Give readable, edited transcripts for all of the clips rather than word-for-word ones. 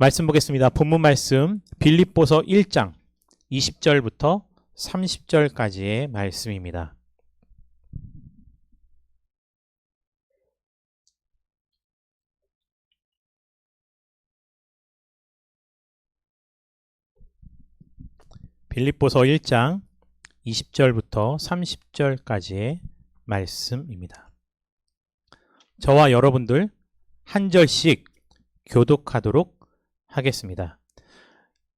말씀 보겠습니다. 본문 말씀 빌립보서 1장 20절부터 30절까지의 말씀입니다. 빌립보서 1장 20절부터 30절까지의 말씀입니다. 저와 여러분들 한 절씩 교독하도록 하겠습니다.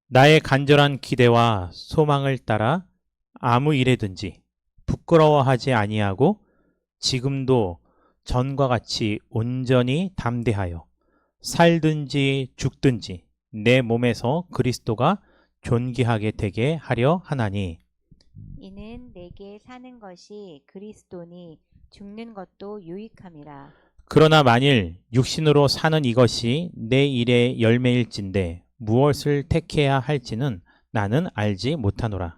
나의 간절한 기대와 소망을 따라 아무 일에든지 부끄러워하지 아니하고 지금도 전과 같이 온전히 담대하여 살든지 죽든지 내 몸에서 그리스도가 존귀하게 되게 하려 하나니 이는 내게 사는 것이 그리스도니 죽는 것도 유익함이라. 그러나 만일 육신으로 사는 이것이 내 일의 열매일진데 무엇을 택해야 할지는 나는 알지 못하노라.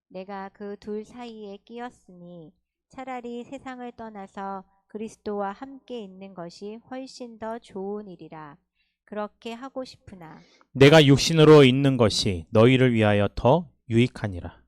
내가 그 둘 사이에 끼었으니 차라리 세상을 떠나서 그리스도와 함께 있는 것이 훨씬 더 좋은 일이라. 그렇게 하고 싶으나 내가 육신으로 있는 것이 너희를 위하여 더 유익하니라.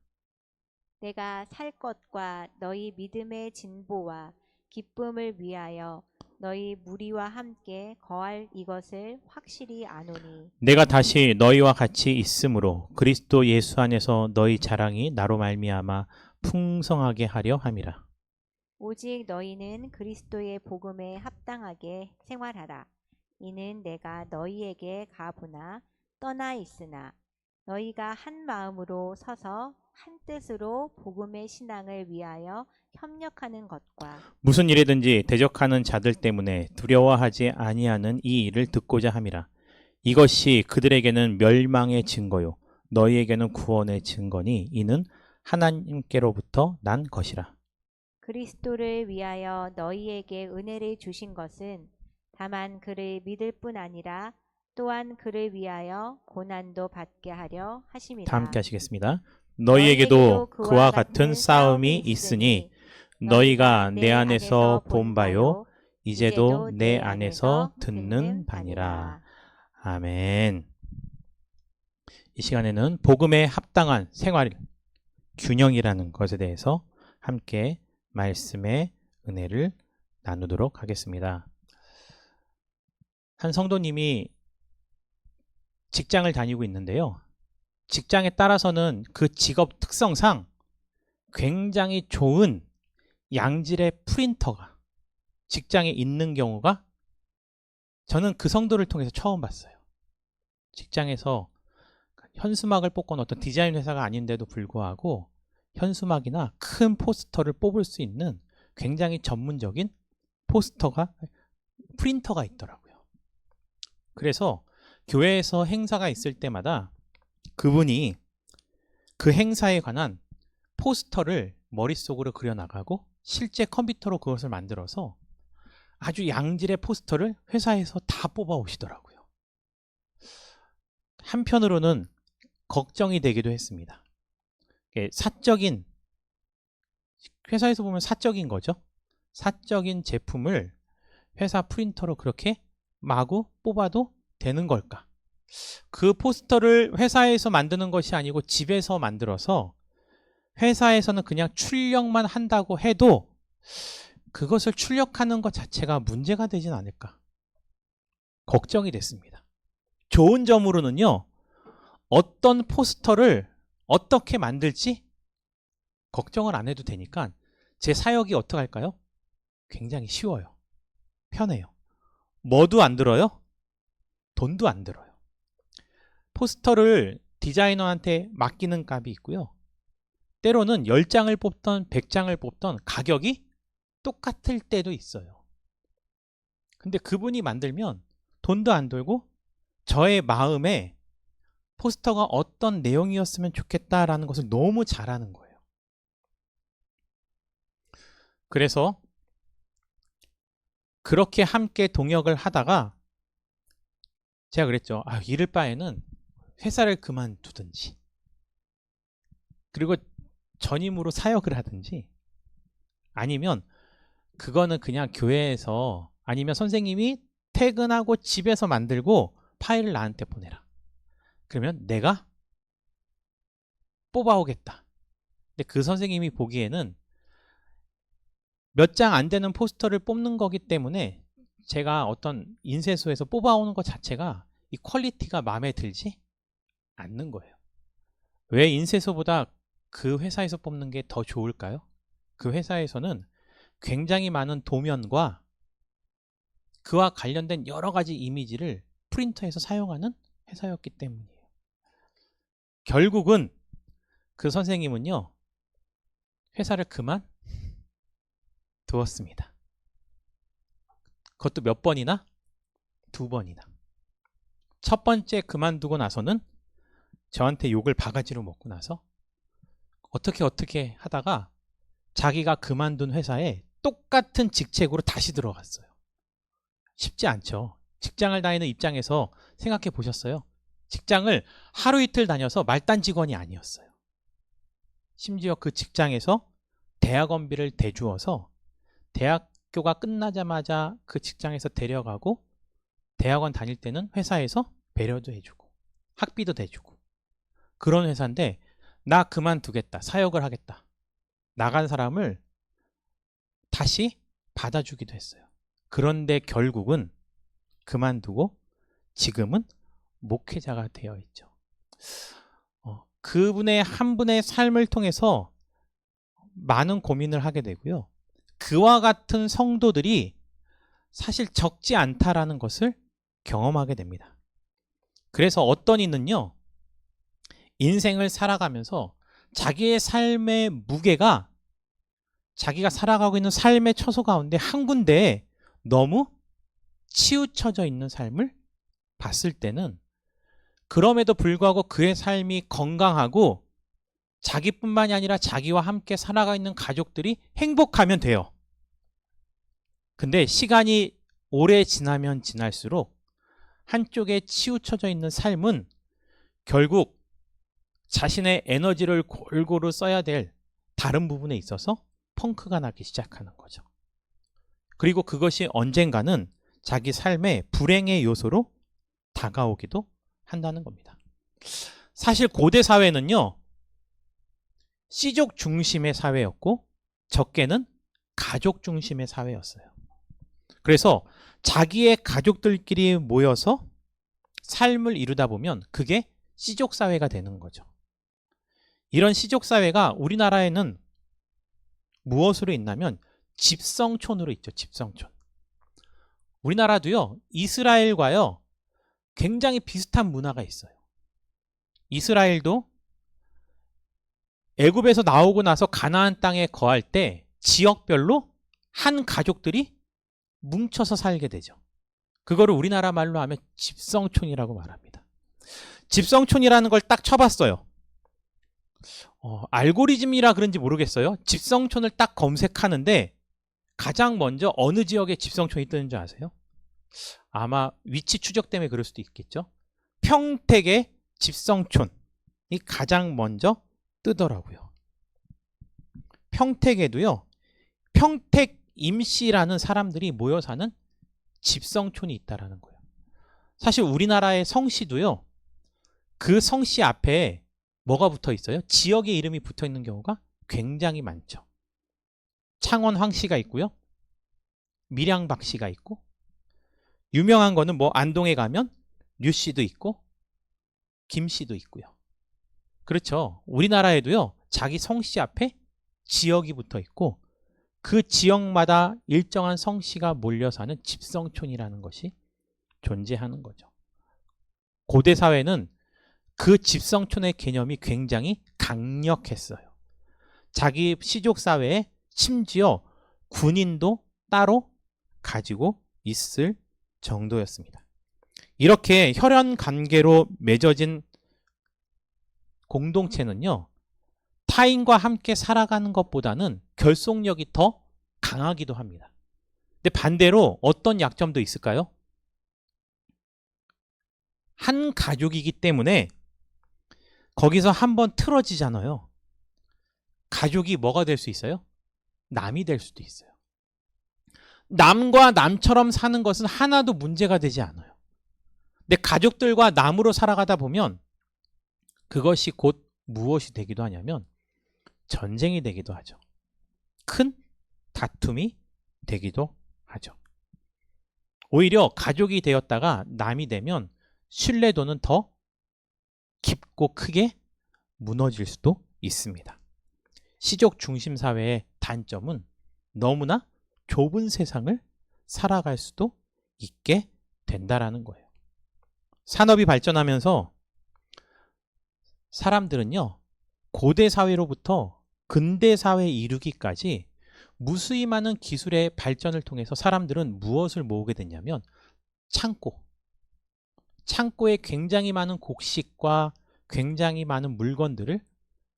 내가 살 것과 너희 믿음의 진보와 기쁨을 위하여 너희 무리와 함께 거할 이것을 확실히 아노니 내가 다시 너희와 같이 있으므로 그리스도 예수 안에서 너희 자랑이 나로 말미암아 풍성하게 하려 함이라. 오직 너희는 그리스도의 복음에 합당하게 생활하라. 이는 내가 너희에게 가보나 떠나 있으나 너희가 한 마음으로 서서 한 뜻으로 복음의 신앙을 위하여 협력하는 것과 무슨 일이든지 대적하는 자들 때문에 두려워하지 아니하는 이 일을 듣고자 함이라. 이것이 그들에게는 멸망의 증거요 너희에게는 구원의 증거니 이는 하나님께로부터 난 것이라. 그리스도를 위하여 너희에게 은혜를 주신 것은 다만 그를 믿을 뿐 아니라 또한 그를 위하여 고난도 받게 하려 하심이라. 다 함께 하시겠습니다. 너희에게도 그와 같은 싸움이 있으니 너희가 내 안에서 본 바요 이제도 내 안에서 듣는 바니라. 아멘. 이 시간에는 복음에 합당한 생활 균형이라는 것에 대해서 함께 말씀의 은혜를 나누도록 하겠습니다. 한 성도님이 직장을 다니고 있는데요. 직장에 따라서는 그 직업 특성상 굉장히 좋은 양질의 프린터가 직장에 있는 경우가 저는 그 성도를 통해서 처음 봤어요. 직장에서 현수막을 뽑거나 어떤 디자인 회사가 아닌데도 불구하고 현수막이나 큰 포스터를 뽑을 수 있는 굉장히 전문적인 프린터가 있더라고요. 그래서 교회에서 행사가 있을 때마다 그분이 그 행사에 관한 포스터를 머릿속으로 그려나가고 실제 컴퓨터로 그것을 만들어서 아주 양질의 포스터를 회사에서 다 뽑아 오시더라고요. 한편으로는 걱정이 되기도 했습니다. 사적인, 회사에서 보면 사적인 거죠. 사적인 제품을 회사 프린터로 그렇게 마구 뽑아도 되는 걸까? 그 포스터를 회사에서 만드는 것이 아니고 집에서 만들어서 회사에서는 그냥 출력만 한다고 해도 그것을 출력하는 것 자체가 문제가 되진 않을까? 걱정이 됐습니다. 좋은 점으로는요, 어떤 포스터를 어떻게 만들지 걱정을 안 해도 되니까 제 사역이 어떻게 할까요? 굉장히 쉬워요. 편해요. 뭐도 안 들어요? 돈도 안 들어요. 포스터를 디자이너한테 맡기는 값이 있고요. 때로는 10장을 뽑던 100장을 뽑던 가격이 똑같을 때도 있어요. 근데 그분이 만들면 돈도 안 들고 저의 마음에 포스터가 어떤 내용이었으면 좋겠다라는 것을 너무 잘하는 거예요. 그래서 그렇게 함께 동역을 하다가 제가 그랬죠. 이럴 바에는 회사를 그만두든지 그리고 전임으로 사역을 하든지 아니면 그거는 그냥 교회에서 아니면 선생님이 퇴근하고 집에서 만들고 파일을 나한테 보내라. 그러면 내가 뽑아오겠다. 근데 그 선생님이 보기에는 몇 장 안 되는 포스터를 뽑는 거기 때문에 제가 어떤 인쇄소에서 뽑아오는 것 자체가 이 퀄리티가 마음에 들지 않는 거예요. 왜 인쇄소보다 그 회사에서 뽑는 게 더 좋을까요? 그 회사에서는 굉장히 많은 도면과 그와 관련된 여러 가지 이미지를 프린터에서 사용하는 회사였기 때문이에요. 결국은 그 선생님은요, 회사를 그만두었습니다. 그것도 몇 번이나? 2번이나. 첫 번째 그만두고 나서는 저한테 욕을 바가지로 먹고 나서 어떻게 하다가 자기가 그만둔 회사에 똑같은 직책으로 다시 들어갔어요. 쉽지 않죠. 직장을 다니는 입장에서 생각해 보셨어요? 직장을 하루 이틀 다녀서 말단 직원이 아니었어요. 심지어 그 직장에서 대학원비를 대주어서 대학교가 끝나자마자 그 직장에서 데려가고 대학원 다닐 때는 회사에서 배려도 해주고 학비도 대주고 그런 회사인데 나 그만두겠다. 사역을 하겠다. 나간 사람을 다시 받아주기도 했어요. 그런데 결국은 그만두고 지금은 목회자가 되어 있죠. 그분의 한 분의 삶을 통해서 많은 고민을 하게 되고요. 그와 같은 성도들이 사실 적지 않다라는 것을 경험하게 됩니다. 그래서 어떤 이는요, 인생을 살아가면서 자기의 삶의 무게가 자기가 살아가고 있는 삶의 처소 가운데 한 군데에 너무 치우쳐져 있는 삶을 봤을 때는 그럼에도 불구하고 그의 삶이 건강하고 자기뿐만이 아니라 자기와 함께 살아가 있는 가족들이 행복하면 돼요. 근데 시간이 오래 지나면 지날수록 한쪽에 치우쳐져 있는 삶은 결국 자신의 에너지를 골고루 써야 될 다른 부분에 있어서 펑크가 나기 시작하는 거죠. 그리고 그것이 언젠가는 자기 삶의 불행의 요소로 다가오기도 한다는 겁니다. 사실 고대 사회는요, 씨족 중심의 사회였고 적게는 가족 중심의 사회였어요. 그래서 자기의 가족들끼리 모여서 삶을 이루다 보면 그게 씨족 사회가 되는 거죠. 이런 씨족 사회가 우리나라에는 무엇으로 있냐면 집성촌으로 있죠. 집성촌. 우리나라도요, 이스라엘과요 굉장히 비슷한 문화가 있어요. 이스라엘도 애굽에서 나오고 나서 가나안 땅에 거할 때 지역별로 한 가족들이 뭉쳐서 살게 되죠. 그거를 우리나라 말로 하면 집성촌이라고 말합니다. 집성촌이라는 걸 딱 쳐봤어요. 알고리즘이라 그런지 모르겠어요. 집성촌을 딱 검색하는데 가장 먼저 어느 지역에 집성촌이 뜨는 줄 아세요? 아마 위치 추적 때문에 그럴 수도 있겠죠. 평택의 집성촌이 가장 먼저 뜨더라고요. 평택에도요, 평택 임씨라는 사람들이 모여 사는 집성촌이 있다라는 거예요. 사실 우리나라의 성씨도요, 그 성씨 앞에 뭐가 붙어 있어요? 지역의 이름이 붙어 있는 경우가 굉장히 많죠. 창원 황씨가 있고요, 밀양박씨가 있고, 유명한 거는 뭐 안동에 가면 류씨도 있고 김씨도 있고요. 그렇죠. 우리나라에도요, 자기 성씨 앞에 지역이 붙어 있고 그 지역마다 일정한 성씨가 몰려 사는 집성촌이라는 것이 존재하는 거죠. 고대 사회는 그 집성촌의 개념이 굉장히 강력했어요. 자기 씨족 사회에 심지어 군인도 따로 가지고 있을 정도였습니다. 이렇게 혈연 관계로 맺어진 공동체는요, 타인과 함께 살아가는 것보다는 결속력이 더 강하기도 합니다. 근데 반대로 어떤 약점도 있을까요? 한 가족이기 때문에 거기서 한번 틀어지잖아요. 가족이 뭐가 될 수 있어요? 남이 될 수도 있어요. 남과 남처럼 사는 것은 하나도 문제가 되지 않아요. 내 가족들과 남으로 살아가다 보면 그것이 곧 무엇이 되기도 하냐면 전쟁이 되기도 하죠. 큰 다툼이 되기도 하죠. 오히려 가족이 되었다가 남이 되면 신뢰도는 더 깊고 크게 무너질 수도 있습니다. 시족 중심 사회의 단점은 너무나 좁은 세상을 살아갈 수도 있게 된다라는 거예요. 산업이 발전하면서 사람들은요, 고대 사회로부터 근대 사회에 이르기까지 무수히 많은 기술의 발전을 통해서 사람들은 무엇을 모으게 됐냐면 창고에 굉장히 많은 곡식과 굉장히 많은 물건들을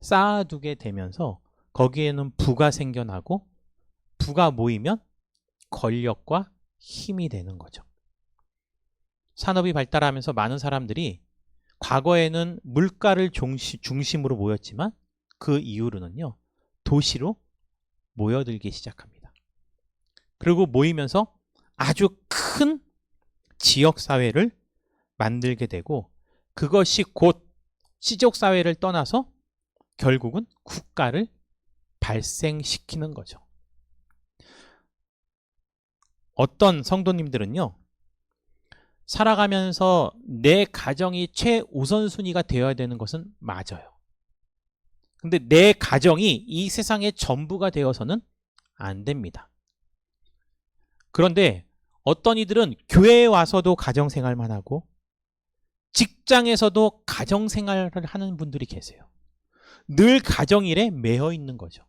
쌓아두게 되면서 거기에는 부가 생겨나고 부가 모이면 권력과 힘이 되는 거죠. 산업이 발달하면서 많은 사람들이 과거에는 물가를 중심으로 모였지만 그 이후로는요, 도시로 모여들기 시작합니다. 그리고 모이면서 아주 큰 지역사회를 만들게 되고 그것이 곧 시족사회를 떠나서 결국은 국가를 발생시키는 거죠. 어떤 성도님들은요, 살아가면서 내 가정이 최우선순위가 되어야 되는 것은 맞아요. 근데 내 가정이 이 세상의 전부가 되어서는 안 됩니다. 그런데 어떤 이들은 교회에 와서도 가정생활만 하고 직장에서도 가정생활을 하는 분들이 계세요. 늘 가정일에 매여 있는 거죠.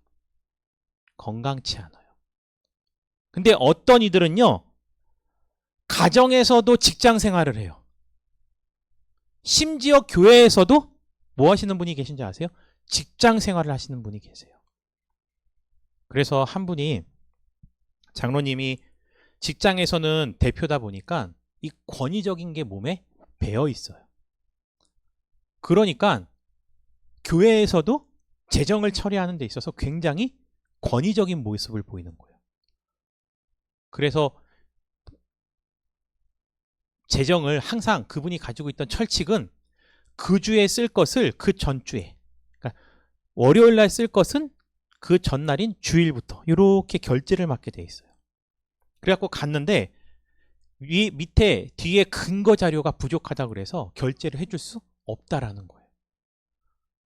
건강치 않아요. 근데 어떤 이들은요, 가정에서도 직장 생활을 해요. 심지어 교회에서도 뭐 하시는 분이 계신지 아세요? 직장 생활을 하시는 분이 계세요. 그래서 한 분이, 장로님이 직장에서는 대표다 보니까 이 권위적인 게 몸에 배어 있어요. 그러니까 교회에서도 재정을 처리하는 데 있어서 굉장히 권위적인 모습을 보이는 거예요. 그래서 재정을 항상 그분이 가지고 있던 철칙은 그 주에 쓸 것을 그 전주에, 그러니까 월요일 날 쓸 것은 그 전날인 주일부터 이렇게 결제를 맡게 돼 있어요. 그래갖고 갔는데 밑에 뒤에 근거 자료가 부족하다고 그래서 결제를 해줄 수 없다라는 거예요.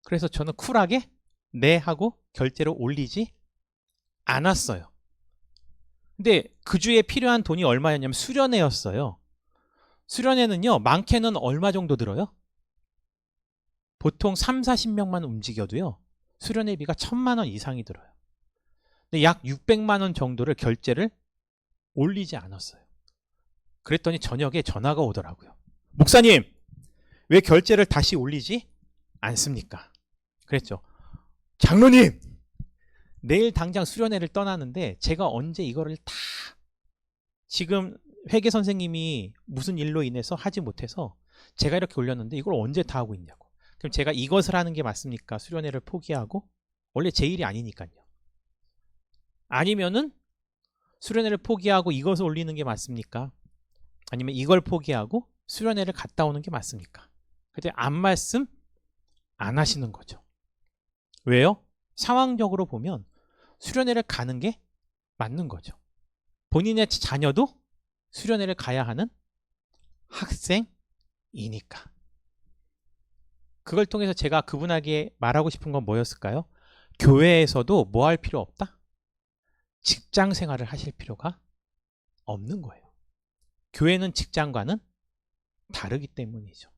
그래서 저는 쿨하게 네 하고 결제를 올리지 않았어요. 근데 그 주에 필요한 돈이 얼마였냐면 수련회였어요. 수련회는요, 많게는 얼마 정도 들어요? 보통 3, 40명만 움직여도요, 수련회비가 1,000만 원 이상이 들어요. 근데 약 600만 원 정도를 결제를 올리지 않았어요. 그랬더니 저녁에 전화가 오더라고요. 목사님, 왜 결제를 다시 올리지 않습니까? 그랬죠. 장로님, 내일 당장 수련회를 떠나는데 제가 언제 이거를 다 지금 회계 선생님이 무슨 일로 인해서 하지 못해서 제가 이렇게 올렸는데 이걸 언제 다 하고 있냐고. 그럼 제가 이것을 하는 게 맞습니까? 수련회를 포기하고? 원래 제 일이 아니니까요. 아니면은 수련회를 포기하고 이것을 올리는 게 맞습니까? 아니면 이걸 포기하고 수련회를 갔다 오는 게 맞습니까? 근데 안 말씀 안 하시는 거죠. 왜요? 상황적으로 보면 수련회를 가는 게 맞는 거죠. 본인의 자녀도 수련회를 가야 하는 학생이니까. 그걸 통해서 제가 그분에게 말하고 싶은 건 뭐였을까요? 교회에서도 뭐 할 필요 없다? 직장 생활을 하실 필요가 없는 거예요. 교회는 직장과는 다르기 때문이죠.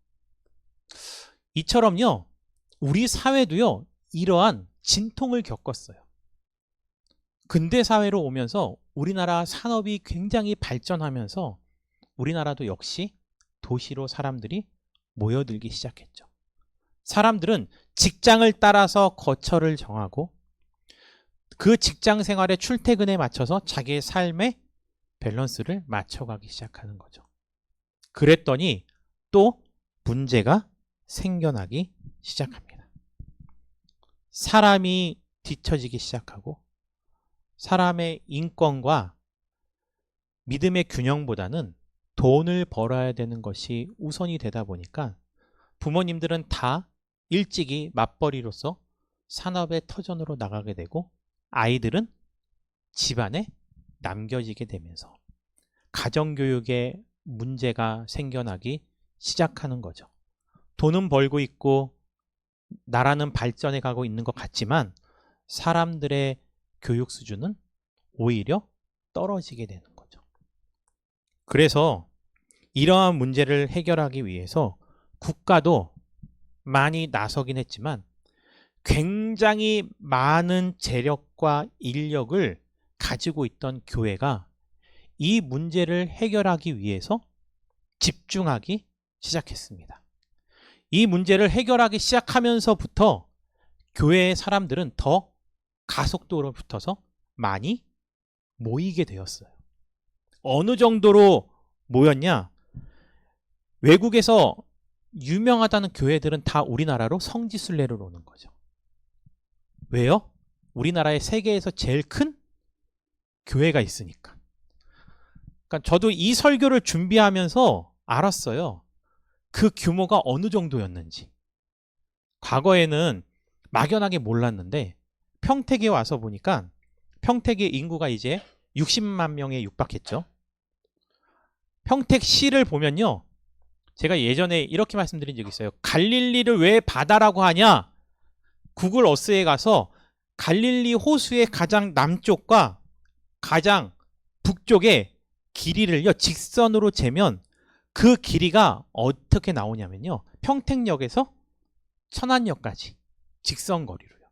이처럼요, 우리 사회도요, 이러한 진통을 겪었어요. 근대 사회로 오면서 우리나라 산업이 굉장히 발전하면서 우리나라도 역시 도시로 사람들이 모여들기 시작했죠. 사람들은 직장을 따라서 거처를 정하고 그 직장 생활의 출퇴근에 맞춰서 자기의 삶의 밸런스를 맞춰가기 시작하는 거죠. 그랬더니 또 문제가 생겨나기 시작합니다. 사람이 뒤처지기 시작하고 사람의 인권과 믿음의 균형보다는 돈을 벌어야 되는 것이 우선이 되다 보니까 부모님들은 다 일찍이 맞벌이로서 산업의 터전으로 나가게 되고 아이들은 집안에 남겨지게 되면서 가정교육에 문제가 생겨나기 시작하는 거죠. 돈은 벌고 있고 나라는 발전해 가고 있는 것 같지만 사람들의 교육 수준은 오히려 떨어지게 되는 거죠. 그래서 이러한 문제를 해결하기 위해서 국가도 많이 나서긴 했지만 굉장히 많은 재력과 인력을 가지고 있던 교회가 이 문제를 해결하기 위해서 집중하기 시작했습니다. 이 문제를 해결하기 시작하면서부터 교회의 사람들은 더 가속도로 붙어서 많이 모이게 되었어요. 어느 정도로 모였냐? 외국에서 유명하다는 교회들은 다 우리나라로 성지순례를 오는 거죠. 왜요? 우리나라에 세계에서 제일 큰 교회가 있으니까. 그러니까 저도 이 설교를 준비하면서 알았어요. 그 규모가 어느 정도였는지. 과거에는 막연하게 몰랐는데 평택에 와서 보니까 평택의 인구가 이제 60만 명에 육박했죠. 평택시를 보면요. 제가 예전에 이렇게 말씀드린 적이 있어요. 갈릴리를 왜 바다라고 하냐? 구글 어스에 가서 갈릴리 호수의 가장 남쪽과 가장 북쪽의 길이를요. 직선으로 재면 그 길이가 어떻게 나오냐면요. 평택역에서 천안역까지 직선 거리로요.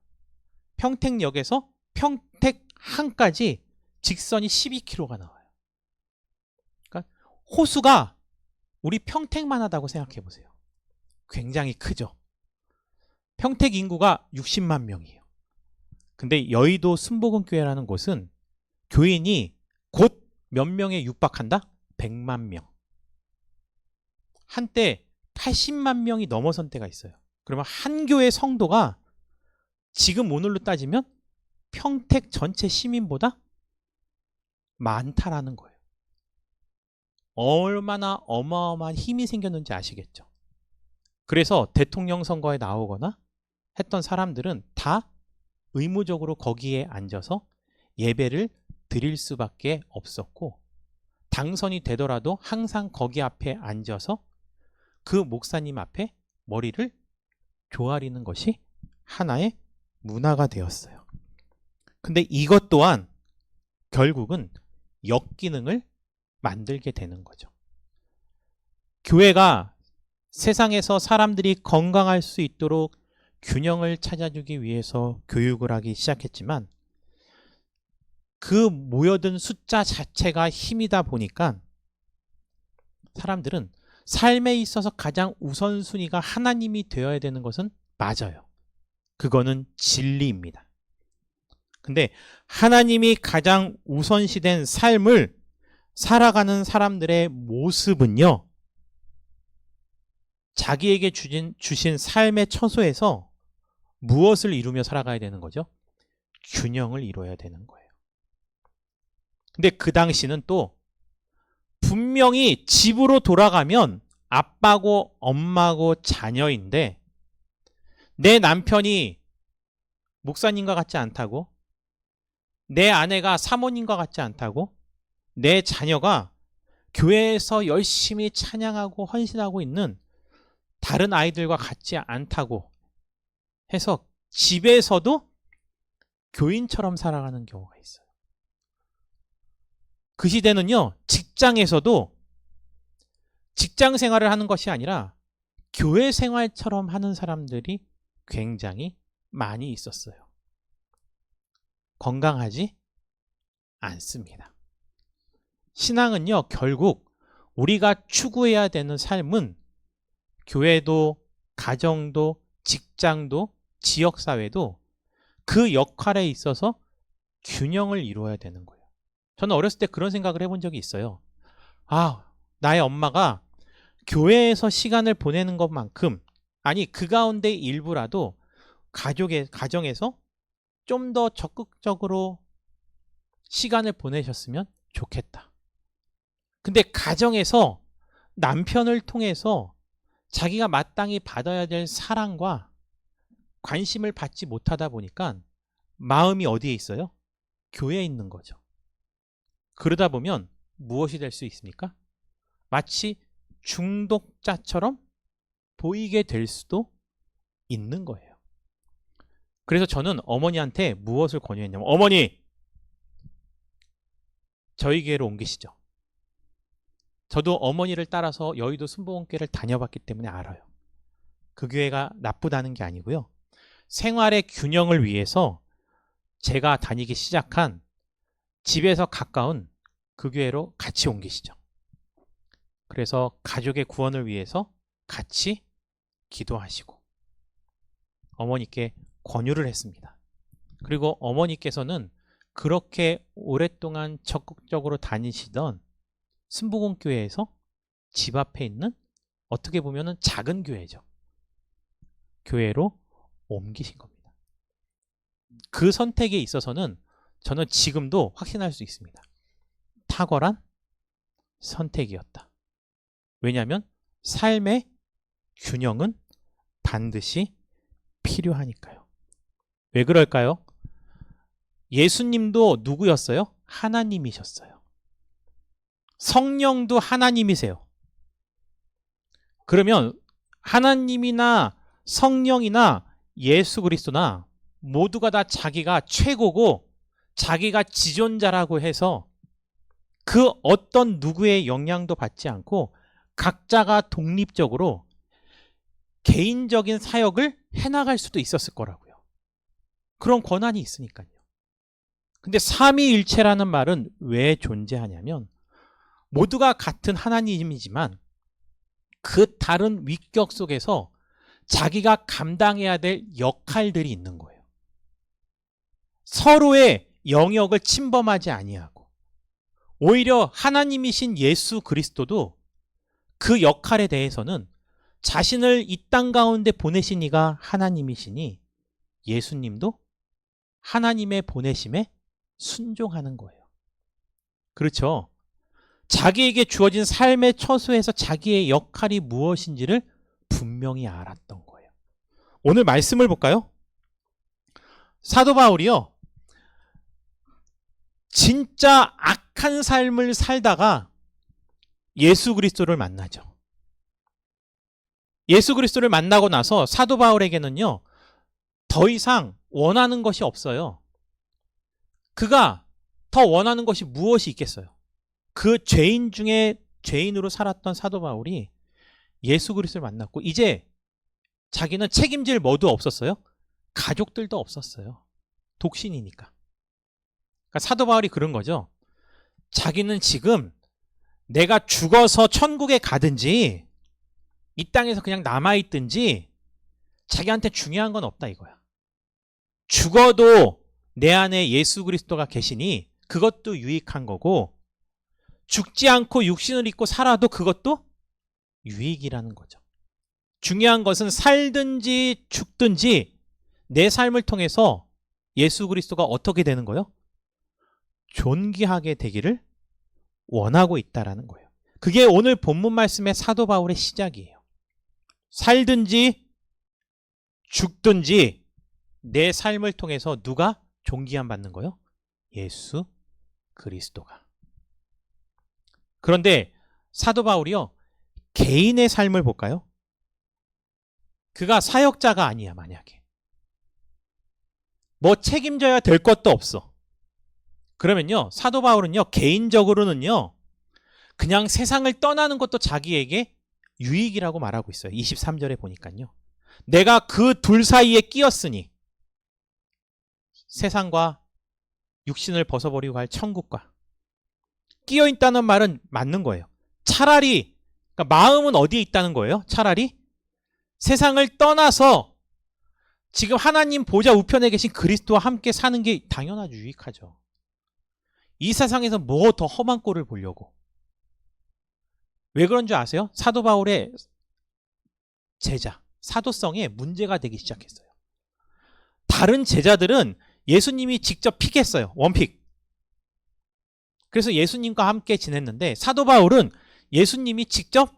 평택역에서 평택항까지 직선이 12km가 나와요. 그러니까 호수가 우리 평택만 하다고 생각해 보세요. 굉장히 크죠. 평택 인구가 60만 명이에요. 근데 여의도 순복음교회라는 곳은 교인이 곧 몇 명에 육박한다? 100만 명. 한때 80만 명이 넘어선 때가 있어요. 그러면 한 교회 성도가 지금 오늘로 따지면 평택 전체 시민보다 많다라는 거예요. 얼마나 어마어마한 힘이 생겼는지 아시겠죠? 그래서 대통령 선거에 나오거나 했던 사람들은 다 의무적으로 거기에 앉아서 예배를 드릴 수밖에 없었고 당선이 되더라도 항상 거기 앞에 앉아서 그 목사님 앞에 머리를 조아리는 것이 하나의 문화가 되었어요. 근데 이것 또한 결국은 역기능을 만들게 되는 거죠. 교회가 세상에서 사람들이 건강할 수 있도록 균형을 찾아주기 위해서 교육을 하기 시작했지만 그 모여든 숫자 자체가 힘이다 보니까 사람들은 삶에 있어서 가장 우선순위가 하나님이 되어야 되는 것은 맞아요. 그거는 진리입니다. 근데 하나님이 가장 우선시된 삶을 살아가는 사람들의 모습은요. 자기에게 주신 삶의 처소에서 무엇을 이루며 살아가야 되는 거죠? 균형을 이루어야 되는 거예요. 근데 그 당시는 또 분명히 집으로 돌아가면 아빠고 엄마고 자녀인데 내 남편이 목사님과 같지 않다고, 내 아내가 사모님과 같지 않다고, 내 자녀가 교회에서 열심히 찬양하고 헌신하고 있는 다른 아이들과 같지 않다고 해서 집에서도 교인처럼 살아가는 경우가 있어요. 그 시대는요, 직장에서도 직장 생활을 하는 것이 아니라 교회 생활처럼 하는 사람들이 굉장히 많이 있었어요. 건강하지 않습니다. 신앙은요, 결국 우리가 추구해야 되는 삶은 교회도, 가정도, 직장도, 지역사회도 그 역할에 있어서 균형을 이루어야 되는 거예요. 저는 어렸을 때 그런 생각을 해본 적이 있어요. 나의 엄마가 교회에서 시간을 보내는 것만큼, 아니 그 가운데 일부라도 가정에서 좀 더 적극적으로 시간을 보내셨으면 좋겠다. 근데 가정에서 남편을 통해서 자기가 마땅히 받아야 될 사랑과 관심을 받지 못하다 보니까 마음이 어디에 있어요? 교회에 있는 거죠. 그러다 보면 무엇이 될 수 있습니까? 마치 중독자처럼 보이게 될 수도 있는 거예요. 그래서 저는 어머니한테 무엇을 권유했냐면, 어머니, 저희 교회로 옮기시죠. 저도 어머니를 따라서 여의도 순복음교회를 다녀봤기 때문에 알아요. 그 교회가 나쁘다는 게 아니고요. 생활의 균형을 위해서 제가 다니기 시작한 집에서 가까운 그 교회로 같이 옮기시죠. 그래서 가족의 구원을 위해서 같이 기도하시고 어머니께 권유를 했습니다. 그리고 어머니께서는 그렇게 오랫동안 적극적으로 다니시던 순복음교회에서 집 앞에 있는 어떻게 보면 작은 교회죠. 교회로 옮기신 겁니다. 그 선택에 있어서는 저는 지금도 확신할 수 있습니다. 탁월한 선택이었다. 왜냐하면 삶의 균형은 반드시 필요하니까요. 왜 그럴까요? 예수님도 누구였어요? 하나님이셨어요. 성령도 하나님이세요. 그러면 하나님이나 성령이나 예수 그리스도나 모두가 다 자기가 최고고 자기가 지존자라고 해서 그 어떤 누구의 영향도 받지 않고 각자가 독립적으로 개인적인 사역을 해나갈 수도 있었을 거라고요. 그런 권한이 있으니까요. 근데 삼위일체라는 말은 왜 존재하냐면 모두가 같은 하나님이지만 그 다른 위격 속에서 자기가 감당해야 될 역할들이 있는 거예요. 서로의 영역을 침범하지 아니하고 오히려 하나님이신 예수 그리스도도 그 역할에 대해서는 자신을 이 땅 가운데 보내신 이가 하나님이시니 예수님도 하나님의 보내심에 순종하는 거예요. 그렇죠? 자기에게 주어진 삶의 처소에서 자기의 역할이 무엇인지를 분명히 알았던 거예요. 오늘 말씀을 볼까요? 사도 바울이요. 진짜 악한 삶을 살다가 예수 그리스도를 만나죠. 예수 그리스도를 만나고 나서 사도 바울에게는요. 더 이상 원하는 것이 없어요. 그가 더 원하는 것이 무엇이 있겠어요? 그 죄인 중에 죄인으로 살았던 사도 바울이 예수 그리스도를 만났고 이제 자기는 책임질 뭐도 없었어요? 가족들도 없었어요. 독신이니까. 그러니까 사도 바울이 그런 거죠. 자기는 지금 내가 죽어서 천국에 가든지 이 땅에서 그냥 남아있든지 자기한테 중요한 건 없다 이거야. 죽어도 내 안에 예수 그리스도가 계시니 그것도 유익한 거고 죽지 않고 육신을 입고 살아도 그것도 유익이라는 거죠. 중요한 것은 살든지 죽든지 내 삶을 통해서 예수 그리스도가 어떻게 되는 거예요? 존귀하게 되기를 원하고 있다라는 거예요. 그게 오늘 본문 말씀의 사도 바울의 시작이에요. 살든지 죽든지 내 삶을 통해서 누가 존귀함 받는 거예요? 예수 그리스도가. 그런데 사도 바울이요. 개인의 삶을 볼까요? 그가 사역자가 아니야 만약에. 뭐 책임져야 될 것도 없어. 그러면요. 사도 바울은요. 개인적으로는요. 그냥 세상을 떠나는 것도 자기에게 유익이라고 말하고 있어요. 23절에 보니까요. 내가 그 둘 사이에 끼었으니 세상과 육신을 벗어버리고 갈 천국과 끼어있다는 말은 맞는 거예요. 차라리 그러니까 마음은 어디에 있다는 거예요? 차라리 세상을 떠나서 지금 하나님 보좌 우편에 계신 그리스도와 함께 사는 게 당연하죠. 유익하죠. 이 세상에서 뭐 더 험한 꼴을 보려고. 왜 그런 줄 아세요? 사도 바울의 제자, 사도성에 문제가 되기 시작했어요. 다른 제자들은 예수님이 직접 픽했어요. 원픽. 그래서 예수님과 함께 지냈는데 사도 바울은 예수님이 직접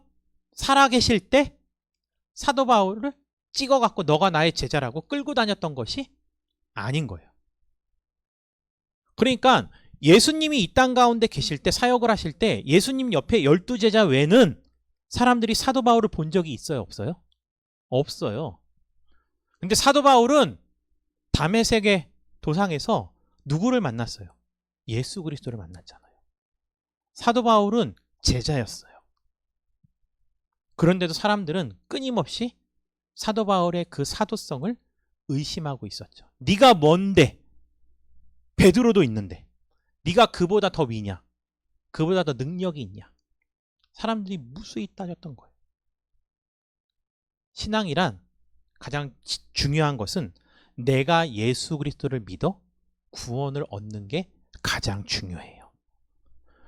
살아계실 때 사도 바울을 찍어갖고 너가 나의 제자라고 끌고 다녔던 것이 아닌 거예요. 그러니까 예수님이 이 땅 가운데 계실 때, 사역을 하실 때 예수님 옆에 12제자 외에는 사람들이 사도 바울을 본 적이 있어요, 없어요? 없어요. 근데 사도 바울은 다메섹의 도상에서 누구를 만났어요? 예수 그리스도를 만났잖아요. 사도 바울은 제자였어요. 그런데도 사람들은 끊임없이 사도 바울의 그 사도성을 의심하고 있었죠. 네가 뭔데? 베드로도 있는데 네가 그보다 더 위냐? 그보다 더 능력이 있냐? 사람들이 무수히 따졌던 거예요. 신앙이란 가장 중요한 것은 내가 예수 그리스도를 믿어 구원을 얻는 게 가장 중요해요.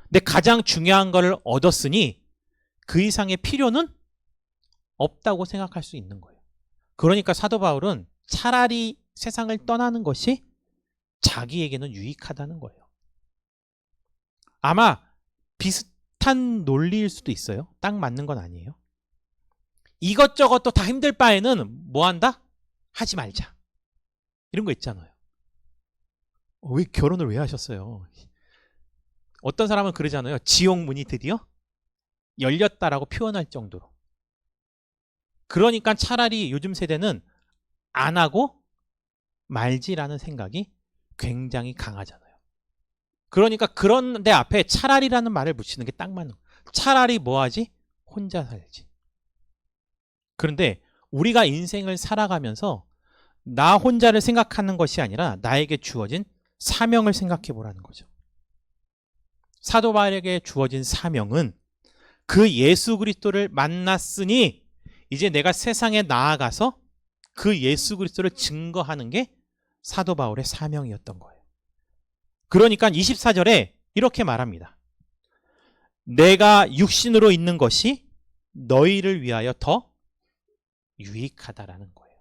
근데 가장 중요한 것을 얻었으니 그 이상의 필요는 없다고 생각할 수 있는 거예요. 그러니까 사도 바울은 차라리 세상을 떠나는 것이 자기에게는 유익하다는 거예요. 아마 비슷한 논리일 수도 있어요. 딱 맞는 건 아니에요. 이것저것 또 다 힘들 바에는 뭐 한다? 하지 말자. 이런 거 있잖아요. 왜 결혼을 왜 하셨어요? 어떤 사람은 그러잖아요. 지옥 문이 드디어 열렸다라고 표현할 정도로. 그러니까 차라리 요즘 세대는 안 하고 말지라는 생각이 굉장히 강하잖아요. 그러니까 그런 데 앞에 차라리라는 말을 붙이는 게 딱 맞는 거예요. 차라리 뭐 하지? 혼자 살지. 그런데 우리가 인생을 살아가면서 나 혼자를 생각하는 것이 아니라 나에게 주어진 사명을 생각해 보라는 거죠. 사도 바울에게 주어진 사명은 그 예수 그리스도를 만났으니 이제 내가 세상에 나아가서 그 예수 그리스도를 증거하는 게 사도 바울의 사명이었던 거예요. 그러니까 24절에 이렇게 말합니다. 내가 육신으로 있는 것이 너희를 위하여 더 유익하다라는 거예요.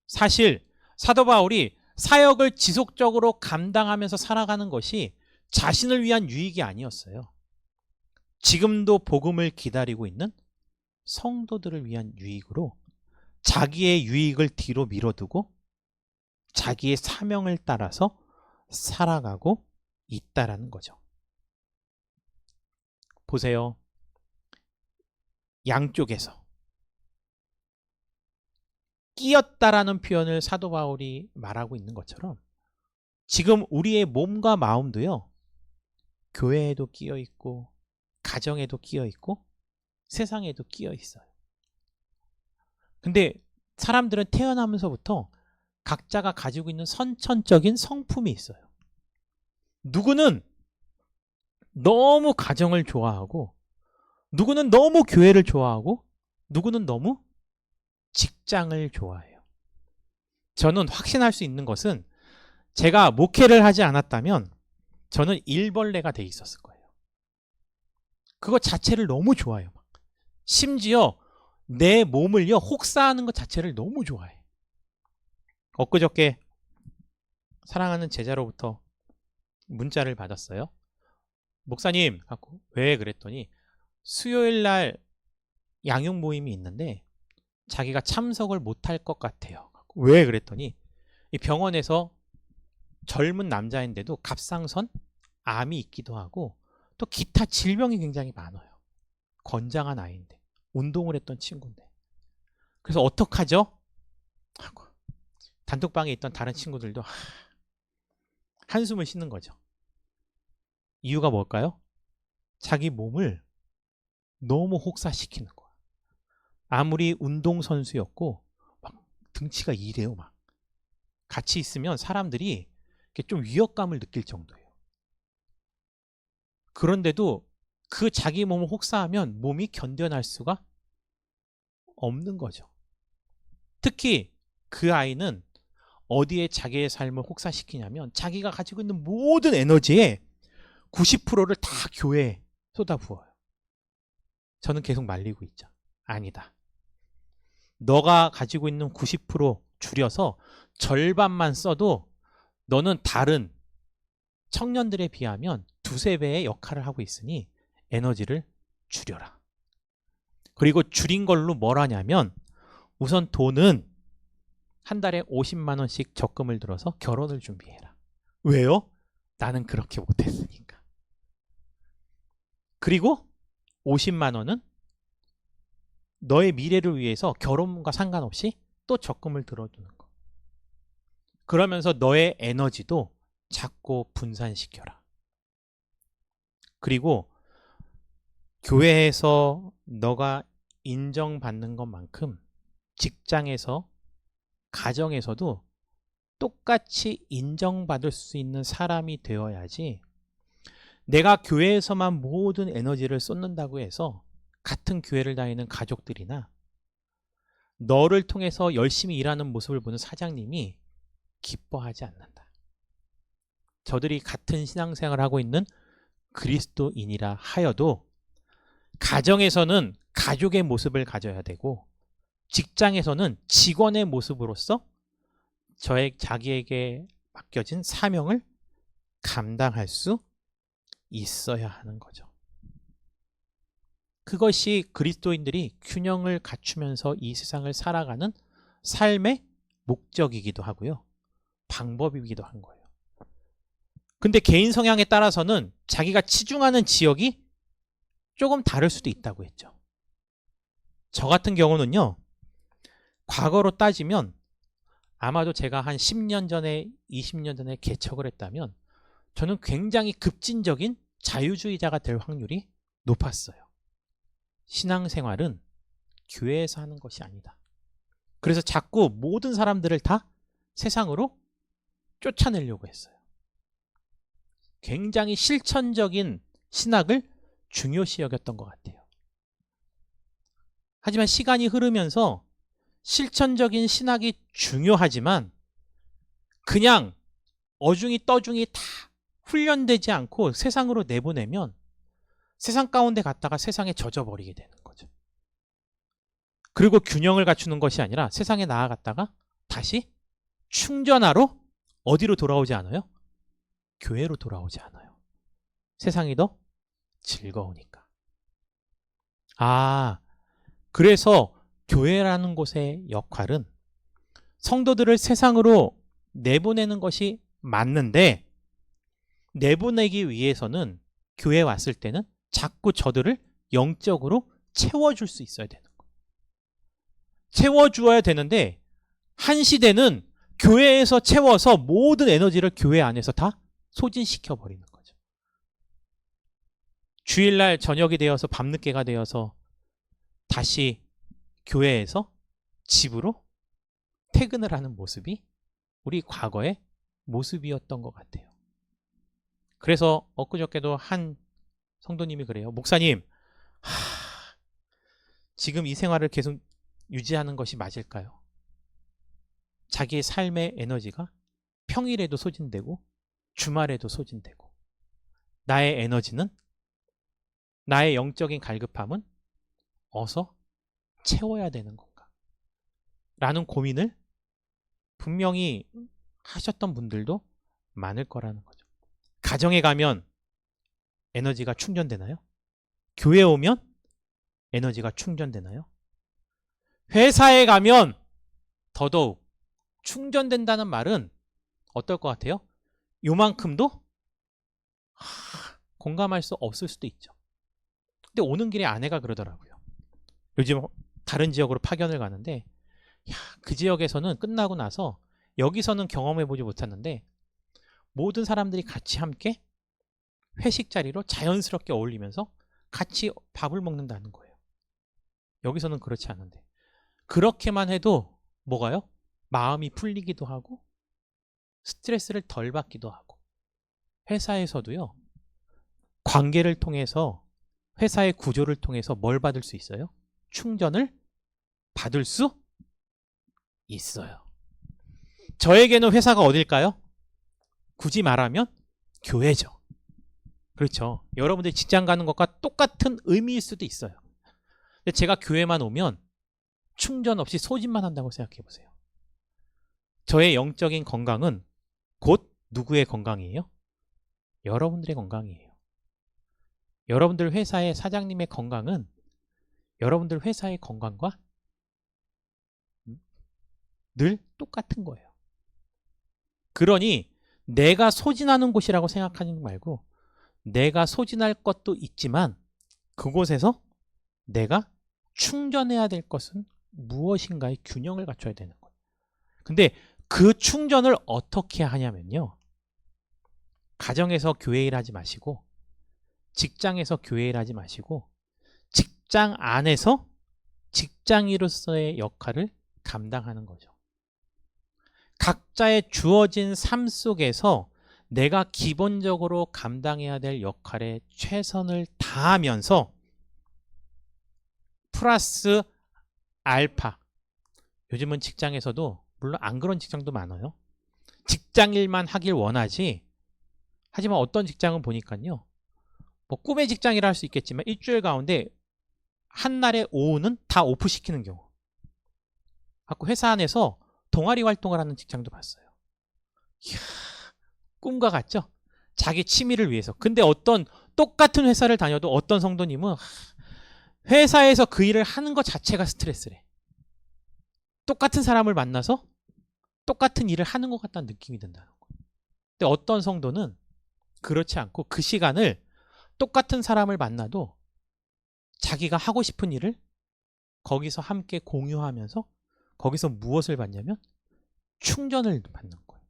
사실 사도 바울이 사역을 지속적으로 감당하면서 살아가는 것이 자신을 위한 유익이 아니었어요. 지금도 복음을 기다리고 있는 성도들을 위한 유익으로 자기의 유익을 뒤로 밀어두고 자기의 사명을 따라서 살아가고 있다라는 거죠. 보세요. 양쪽에서 끼었다라는 표현을 사도 바울이 말하고 있는 것처럼 지금 우리의 몸과 마음도요. 교회에도 끼어 있고 가정에도 끼어 있고 세상에도 끼어 있어요. 근데 사람들은 태어나면서부터 각자가 가지고 있는 선천적인 성품이 있어요. 누구는 너무 가정을 좋아하고 누구는 너무 교회를 좋아하고 누구는 너무 직장을 좋아해요. 저는 확신할 수 있는 것은 제가 목회를 하지 않았다면 저는 일벌레가 돼 있었을 거예요. 그거 자체를 너무 좋아해요. 심지어 내 몸을요 혹사하는 것 자체를 너무 좋아해. 엊그저께 사랑하는 제자로부터 문자를 받았어요. 목사님, 왜 그랬더니 수요일 날 양육 모임이 있는데 자기가 참석을 못할 것 같아요. 왜 그랬더니 이 병원에서 젊은 남자인데도 갑상선 암이 있기도 하고 또 기타 질병이 굉장히 많아요. 건장한 아이인데 운동을 했던 친구인데 그래서 어떡하죠? 하고 단톡방에 있던 다른 친구들도 한숨을 쉬는 거죠. 이유가 뭘까요? 자기 몸을 너무 혹사시키는 거야. 아무리 운동선수였고 막 등치가 이래요. 막 같이 있으면 사람들이 좀 위협감을 느낄 정도예요. 그런데도 그 자기 몸을 혹사하면 몸이 견뎌낼 수가 없는 거죠. 특히 그 아이는 어디에 자기의 삶을 혹사시키냐면 자기가 가지고 있는 모든 에너지의 90%를 다 교회에 쏟아부어요. 저는 계속 말리고 있죠. 아니다. 너가 가지고 있는 90% 줄여서 절반만 써도 너는 다른 청년들에 비하면 두세 배의 역할을 하고 있으니 에너지를 줄여라. 그리고 줄인 걸로 뭘 하냐면 우선 돈은 한 달에 50만 원씩 적금을 들어서 결혼을 준비해라. 왜요? 나는 그렇게 못했으니까. 그리고 50만 원은 너의 미래를 위해서 결혼과 상관없이 또 적금을 들어두는 거. 그러면서 너의 에너지도 작고 분산시켜라. 그리고 교회에서 너가 인정받는 것만큼 직장에서, 가정에서도 똑같이 인정받을 수 있는 사람이 되어야지, 내가 교회에서만 모든 에너지를 쏟는다고 해서 같은 교회를 다니는 가족들이나 너를 통해서 열심히 일하는 모습을 보는 사장님이 기뻐하지 않는다. 저들이 같은 신앙생활을 하고 있는 그리스도인이라 하여도 가정에서는 가족의 모습을 가져야 되고 직장에서는 직원의 모습으로서 자기에게 맡겨진 사명을 감당할 수 있어야 하는 거죠. 그것이 그리스도인들이 균형을 갖추면서 이 세상을 살아가는 삶의 목적이기도 하고요. 방법이기도 한 거예요. 근데 개인 성향에 따라서는 자기가 치중하는 지역이 조금 다를 수도 있다고 했죠. 저 같은 경우는요, 과거로 따지면 아마도 제가 한 10년 전에, 20년 전에 개척을 했다면 저는 굉장히 급진적인 자유주의자가 될 확률이 높았어요. 신앙생활은 교회에서 하는 것이 아니다. 그래서 자꾸 모든 사람들을 다 세상으로 쫓아내려고 했어요. 굉장히 실천적인 신학을 중요시 여겼던 것 같아요. 하지만 시간이 흐르면서 실천적인 신학이 중요하지만 그냥 어중이 떠중이 다 훈련되지 않고 세상으로 내보내면 세상 가운데 갔다가 세상에 젖어버리게 되는 거죠. 그리고 균형을 갖추는 것이 아니라 세상에 나아갔다가 다시 충전하러 어디로 돌아오지 않아요? 교회로 돌아오지 않아요. 세상이 더 즐거우니까. 그래서 교회라는 곳의 역할은 성도들을 세상으로 내보내는 것이 맞는데, 내보내기 위해서는 교회에 왔을 때는 자꾸 저들을 영적으로 채워줄 수 있어야 되는 거예요. 채워주어야 되는데 한 시대는 교회에서 채워서 모든 에너지를 교회 안에서 다 소진시켜버리는 거죠. 주일날 저녁이 되어서 밤늦게가 되어서 다시 교회에서 집으로 퇴근을 하는 모습이 우리 과거의 모습이었던 것 같아요. 그래서 엊그저께도 한 성도님이 그래요. 목사님, 지금 이 생활을 계속 유지하는 것이 맞을까요? 자기의 삶의 에너지가 평일에도 소진되고 주말에도 소진되고, 나의 에너지는, 나의 영적인 갈급함은 어서 채워야 되는 건가? 라는 고민을 분명히 하셨던 분들도 많을 거라는 거죠. 가정에 가면 에너지가 충전되나요? 교회에 오면 에너지가 충전되나요? 회사에 가면 더더욱 충전된다는 말은 어떨 것 같아요? 요만큼도 공감할 수 없을 수도 있죠. 근데 오는 길에 아내가 그러더라고요. 요즘 다른 지역으로 파견을 가는데 그 지역에서는 끝나고 나서 여기서는 경험해보지 못했는데 모든 사람들이 같이 함께 회식 자리로 자연스럽게 어울리면서 같이 밥을 먹는다는 거예요. 여기서는 그렇지 않은데, 그렇게만 해도 뭐가요? 마음이 풀리기도 하고 스트레스를 덜 받기도 하고. 회사에서도요, 관계를 통해서, 회사의 구조를 통해서 뭘 받을 수 있어요? 충전을 받을 수 있어요. 저에게는 회사가 어딜까요? 굳이 말하면 교회죠. 그렇죠. 여러분들이 직장 가는 것과 똑같은 의미일 수도 있어요. 근데 제가 교회만 오면 충전 없이 소진만 한다고 생각해 보세요. 저의 영적인 건강은 곧 누구의 건강이에요? 여러분들의 건강이에요. 여러분들 회사의 사장님의 건강은 여러분들 회사의 건강과 늘 똑같은 거예요. 그러니 내가 소진하는 곳이라고 생각하지 말고 내가 소진할 것도 있지만 그곳에서 내가 충전해야 될 것은 무엇인가의 균형을 갖춰야 되는 거예요. 근데 그 충전을 어떻게 하냐면요. 가정에서 교회 일하지 마시고 직장에서 교회 일하지 마시고 직장 안에서 직장인으로서의 역할을 감당하는 거죠. 각자의 주어진 삶 속에서 내가 기본적으로 감당해야 될 역할에 최선을 다하면서 플러스 알파. 요즘은 직장에서도 물론 안 그런 직장도 많아요. 직장 일만 하길 원하지. 하지만 어떤 직장은 보니까요. 뭐 꿈의 직장이라 할 수 있겠지만 일주일 가운데 한날의 오후는 다 오프시키는 경우. 갖고 회사 안에서 동아리 활동을 하는 직장도 봤어요. 이야, 꿈과 같죠? 자기 취미를 위해서. 근데 어떤 똑같은 회사를 다녀도 어떤 성도님은 회사에서 그 일을 하는 것 자체가 스트레스래. 똑같은 사람을 만나서 똑같은 일을 하는 것 같다는 느낌이 든다는 거예요. 근데 어떤 성도는 그렇지 않고 그 시간을 똑같은 사람을 만나도 자기가 하고 싶은 일을 거기서 함께 공유하면서 거기서 무엇을 받냐면 충전을 받는 거예요.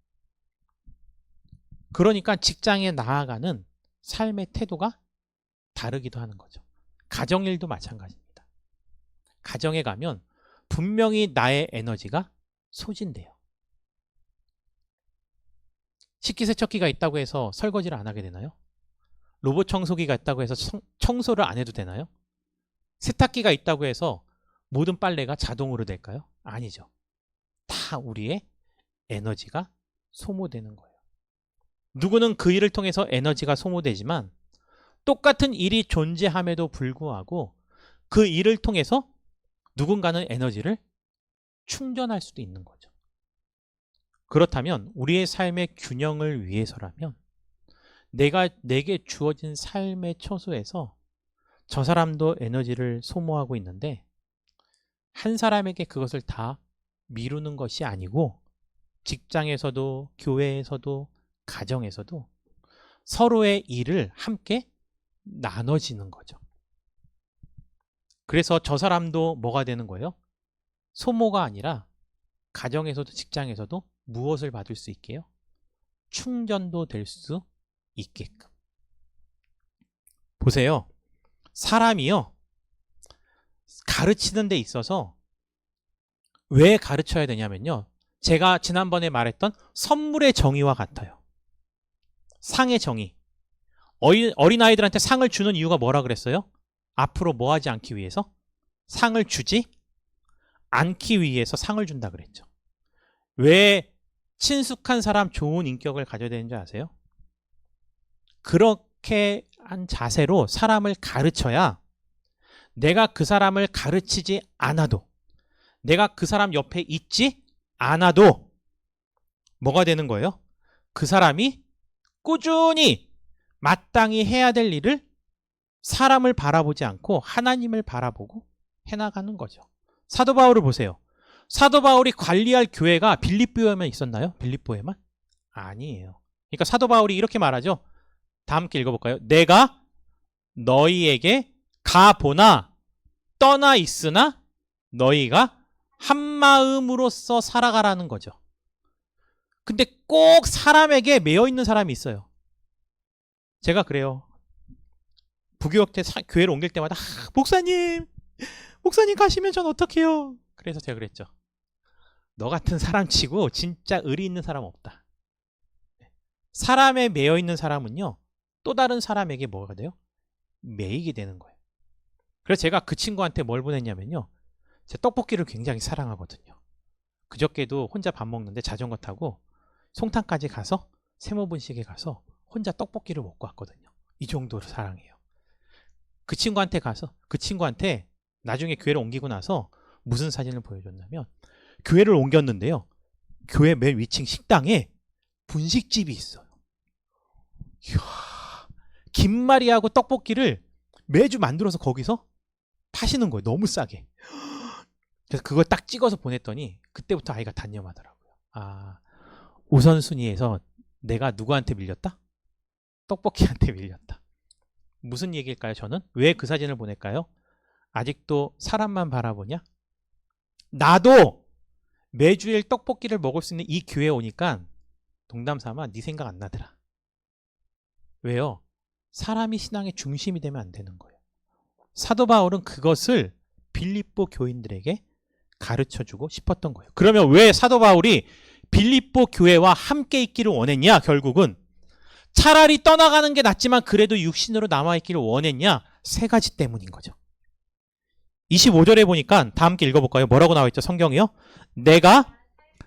그러니까 직장에 나아가는 삶의 태도가 다르기도 하는 거죠. 가정일도 마찬가지입니다. 가정에 가면 분명히 나의 에너지가 소진돼요. 식기세척기가 있다고 해서 설거지를 안 하게 되나요? 로봇 청소기가 있다고 해서 청소를 안 해도 되나요? 세탁기가 있다고 해서 모든 빨래가 자동으로 될까요? 아니죠. 다 우리의 에너지가 소모되는 거예요. 누구는 그 일을 통해서 에너지가 소모되지만 똑같은 일이 존재함에도 불구하고 그 일을 통해서 누군가는 에너지를 충전할 수도 있는 거죠. 그렇다면 우리의 삶의 균형을 위해서라면 내게 주어진 삶의 처소에서 저 사람도 에너지를 소모하고 있는데 한 사람에게 그것을 다 미루는 것이 아니고 직장에서도 교회에서도 가정에서도 서로의 일을 함께 나눠지는 거죠. 그래서 저 사람도 뭐가 되는 거예요? 소모가 아니라 가정에서도 직장에서도 무엇을 받을 수 있게요? 충전도 될 수 있게끔. 보세요. 사람이요. 가르치는 데 있어서 왜 가르쳐야 되냐면요. 제가 지난번에 말했던 선물의 정의와 같아요. 상의 정의. 어린아이들한테 상을 주는 이유가 뭐라 그랬어요? 앞으로 뭐 하지 않기 위해서? 상을 주지 않기 위해서 상을 준다 그랬죠. 왜 친숙한 사람 좋은 인격을 가져야 되는지 아세요? 그렇게 한 자세로 사람을 가르쳐야 내가 그 사람을 가르치지 않아도 내가 그 사람 옆에 있지 않아도 뭐가 되는 거예요? 그 사람이 꾸준히 마땅히 해야 될 일을 사람을 바라보지 않고 하나님을 바라보고 해나가는 거죠. 사도 바울을 보세요. 사도 바울이 관리할 교회가 빌립보에만 있었나요? 빌립보에만? 아니에요. 그러니까 사도 바울이 이렇게 말하죠. 다 함께 읽어볼까요? 내가 너희에게 가보나 떠나 있으나 너희가 한마음으로써 살아가라는 거죠. 근데 꼭 사람에게 매여있는 사람이 있어요. 제가 그래요. 부교육 때 교회를 옮길 때마다 목사님 가시면 전 어떡해요? 그래서 제가 그랬죠. 너 같은 사람 치고 진짜 의리 있는 사람 없다. 사람에 매여있는 사람은요. 또 다른 사람에게 뭐가 돼요? 매이게 되는 거예요. 그래서 제가 그 친구한테 뭘 보냈냐면요. 제 떡볶이를 굉장히 사랑하거든요. 그저께도 혼자 밥 먹는데 자전거 타고 송탄까지 가서 세모분식에 가서 혼자 떡볶이를 먹고 왔거든요. 이 정도로 사랑해요. 그 친구한테 가서 그 친구한테 나중에 교회를 옮기고 나서 무슨 사진을 보여줬냐면 교회를 옮겼는데요. 교회 맨 위층 식당에 분식집이 있어요. 이야, 김말이하고 떡볶이를 매주 만들어서 거기서 파시는 거예요. 너무 싸게. 그래서 그걸 딱 찍어서 보냈더니 그때부터 아이가 단념하더라고요. 아, 우선순위에서 내가 누구한테 밀렸다? 떡볶이한테 밀렸다. 무슨 얘기일까요, 저는? 왜 그 사진을 보낼까요? 아직도 사람만 바라보냐? 나도 매주일 떡볶이를 먹을 수 있는 이 교회에 오니까 농담삼아 네 생각 안 나더라. 왜요? 사람이 신앙의 중심이 되면 안 되는 거예요. 사도 바울은 그것을 빌립보 교인들에게 가르쳐주고 싶었던 거예요. 그러면 왜 사도 바울이 빌립보 교회와 함께 있기를 원했냐? 결국은 차라리 떠나가는 게 낫지만 그래도 육신으로 남아있기를 원했냐? 세 가지 때문인 거죠. 25절에 보니까 다 함께 읽어볼까요? 뭐라고 나와있죠? 성경이요? 내가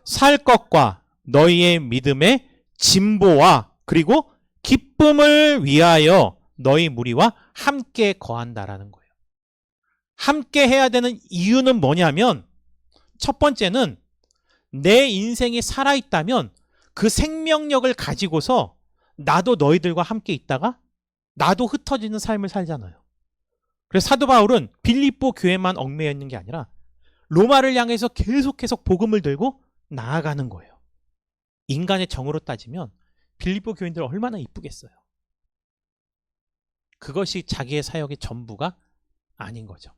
살 것과 너희의 믿음의 진보와 그리고 기쁨을 위하여 너희 무리와 함께 거한다라는 거예요. 함께 해야 되는 이유는 뭐냐면 첫 번째는 내 인생이 살아있다면 그 생명력을 가지고서 나도 너희들과 함께 있다가 나도 흩어지는 삶을 살잖아요. 그래서 사도 바울은 빌립보 교회만 얽매여 있는 게 아니라 로마를 향해서 계속해서 복음을 들고 나아가는 거예요. 인간의 정으로 따지면 빌립보 교인들 얼마나 이쁘겠어요. 그것이 자기의 사역의 전부가 아닌 거죠.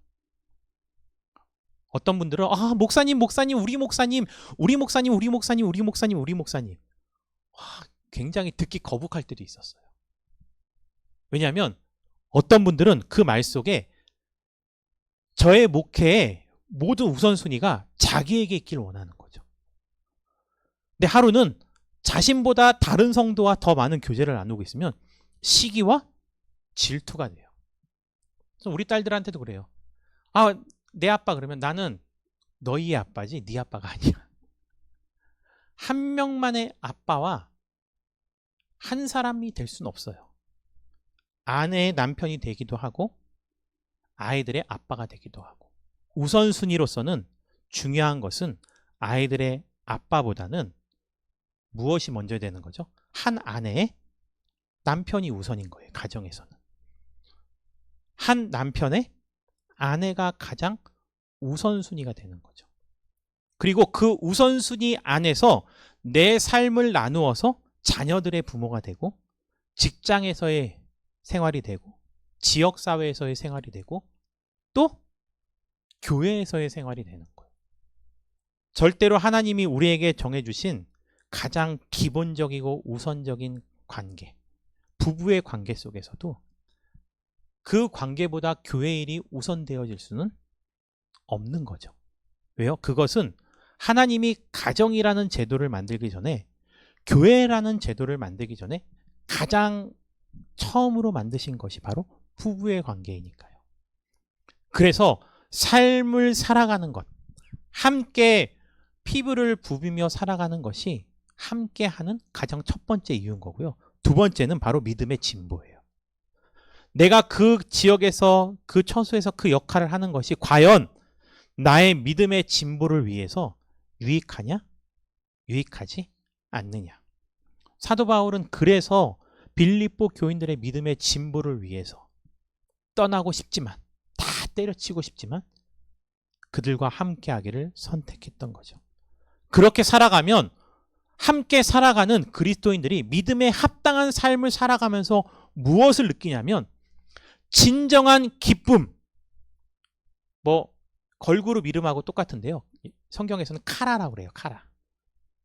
어떤 분들은 목사님, 우리 목사님. 굉장히 듣기 거북할 때도 있었어요. 왜냐하면 어떤 분들은 그 말 속에 저의 목회의 모든 우선순위가 자기에게 있길 원하는 거죠. 근데 하루는 자신보다 다른 성도와 더 많은 교제를 나누고 있으면 시기와 질투가 돼요. 그래서 우리 딸들한테도 그래요. 내 아빠 그러면 나는 너희의 아빠지 네 아빠가 아니야. 한 명만의 아빠와 한 사람이 될 수는 없어요. 아내의 남편이 되기도 하고 아이들의 아빠가 되기도 하고 우선순위로서는 중요한 것은 아이들의 아빠보다는 무엇이 먼저 되는 거죠? 한 아내의 남편이 우선인 거예요. 가정에서는. 한 남편의 아내가 가장 우선순위가 되는 거죠. 그리고 그 우선순위 안에서 내 삶을 나누어서 자녀들의 부모가 되고 직장에서의 생활이 되고 지역사회에서의 생활이 되고 또 교회에서의 생활이 되는 거예요. 절대로 하나님이 우리에게 정해주신 가장 기본적이고 우선적인 관계, 부부의 관계 속에서도 그 관계보다 교회 일이 우선되어질 수는 없는 거죠. 왜요? 그것은 하나님이 가정이라는 제도를 만들기 전에 교회라는 제도를 만들기 전에 가장 처음으로 만드신 것이 바로 부부의 관계이니까요. 그래서 삶을 살아가는 것, 함께 피부를 부비며 살아가는 것이 함께하는 가장 첫 번째 이유인 거고요. 두 번째는 바로 믿음의 진보예요. 내가 그 지역에서 그 처소에서 그 역할을 하는 것이 과연 나의 믿음의 진보를 위해서 유익하냐? 유익하지 않느냐? 사도 바울은 그래서 빌립보 교인들의 믿음의 진보를 위해서 떠나고 싶지만 다 때려치고 싶지만 그들과 함께 하기를 선택했던 거죠. 그렇게 살아가면 함께 살아가는 그리스도인들이 믿음에 합당한 삶을 살아가면서 무엇을 느끼냐면 진정한 기쁨, 걸그룹 이름하고 똑같은데요. 성경에서는 카라라고 그래요. 카라.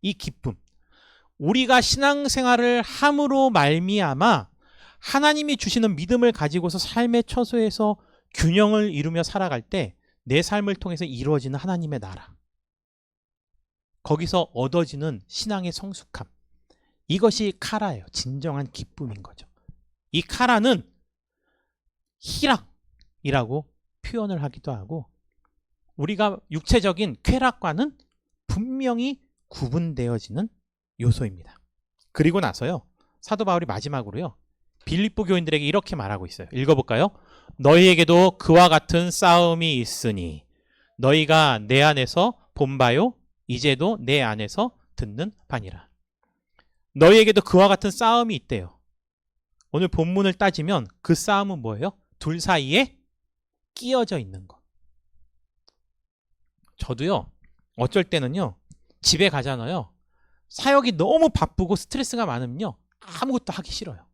이 기쁨. 우리가 신앙생활을 함으로 말미암아 하나님이 주시는 믿음을 가지고서 삶의 처소에서 균형을 이루며 살아갈 때 내 삶을 통해서 이루어지는 하나님의 나라. 거기서 얻어지는 신앙의 성숙함. 이것이 카라예요. 진정한 기쁨인 거죠. 이 카라는 희락이라고 표현을 하기도 하고 우리가 육체적인 쾌락과는 분명히 구분되어지는 요소입니다. 그리고 나서요. 사도 바울이 마지막으로요. 빌립보 교인들에게 이렇게 말하고 있어요. 읽어볼까요? 너희에게도 그와 같은 싸움이 있으니 너희가 내 안에서 본 바요 이제도 내 안에서 듣는 바니라. 너희에게도 그와 같은 싸움이 있대요. 오늘 본문을 따지면 그 싸움은 뭐예요? 둘 사이의 끼어져 있는 것. 저도요, 어쩔 때는요, 집에 가잖아요. 사역이 너무 바쁘고 스트레스가 많으면요, 아무것도 하기 싫어요.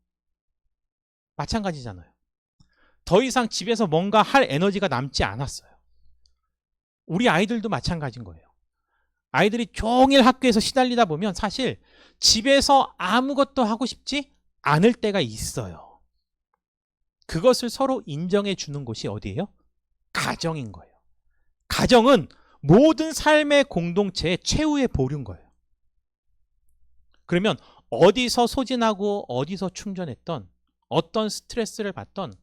마찬가지잖아요. 더 이상 집에서 뭔가 할 에너지가 남지 않았어요. 우리 아이들도 마찬가지인 거예요. 아이들이 종일 학교에서 시달리다 보면 사실 집에서 아무것도 하고 싶지 않을 때가 있어요. 그것을 서로 인정해 주는 곳이 어디예요? 가정인 거예요. 가정은 모든 삶의 공동체의 최후의 보류인 거예요. 그러면 어디서 소진하고 어디서 충전했던 어떤 스트레스를 받던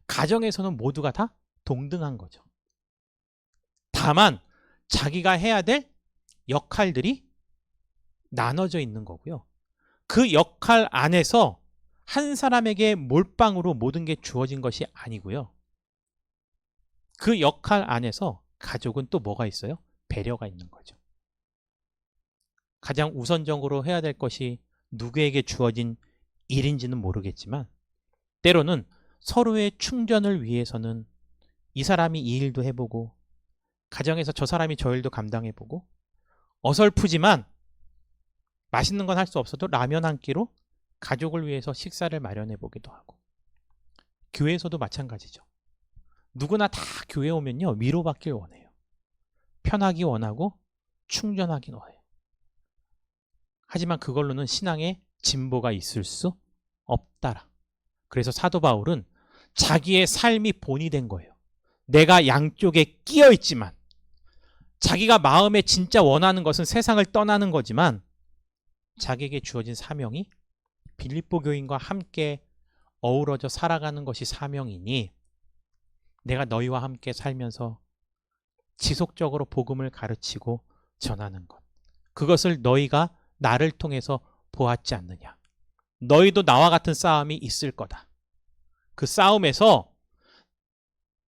가정에서는 모두가 다 동등한 거죠. 다만 자기가 해야 될 역할들이 나눠져 있는 거고요. 그 역할 안에서 한 사람에게 몰빵으로 모든 게 주어진 것이 아니고요. 그 역할 안에서 가족은 또 뭐가 있어요? 배려가 있는 거죠. 가장 우선적으로 해야 될 것이 누구에게 주어진 일인지는 모르겠지만 때로는 서로의 충전을 위해서는 이 사람이 이 일도 해보고 가정에서 저 사람이 저 일도 감당해보고 어설프지만 맛있는 건 할 수 없어도 라면 한 끼로 가족을 위해서 식사를 마련해보기도 하고 교회에서도 마찬가지죠. 누구나 다 교회 오면요 위로받길 원해요. 편하기 원하고 충전하기 원해요. 하지만 그걸로는 신앙의 진보가 있을 수 없다라. 그래서 사도 바울은 자기의 삶이 본이 된 거예요. 내가 양쪽에 끼어 있지만 자기가 마음에 진짜 원하는 것은 세상을 떠나는 거지만 자기에게 주어진 사명이 빌립보 교인과 함께 어우러져 살아가는 것이 사명이니 내가 너희와 함께 살면서 지속적으로 복음을 가르치고 전하는 것. 그것을 너희가 나를 통해서 보았지 않느냐. 너희도 나와 같은 싸움이 있을 거다. 그 싸움에서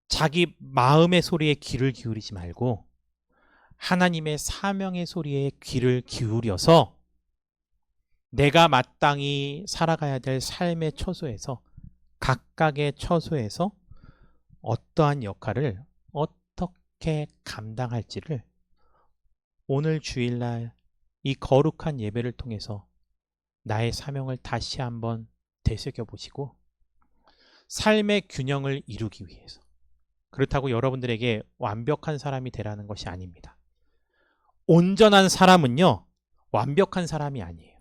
자기 마음의 소리에 귀를 기울이지 말고 하나님의 사명의 소리에 귀를 기울여서 내가 마땅히 살아가야 될 삶의 처소에서 각각의 처소에서 어떠한 역할을 어떻게 감당할지를 오늘 주일날 이 거룩한 예배를 통해서 나의 사명을 다시 한번 되새겨보시고 삶의 균형을 이루기 위해서 그렇다고 여러분들에게 완벽한 사람이 되라는 것이 아닙니다. 온전한 사람은요 완벽한 사람이 아니에요.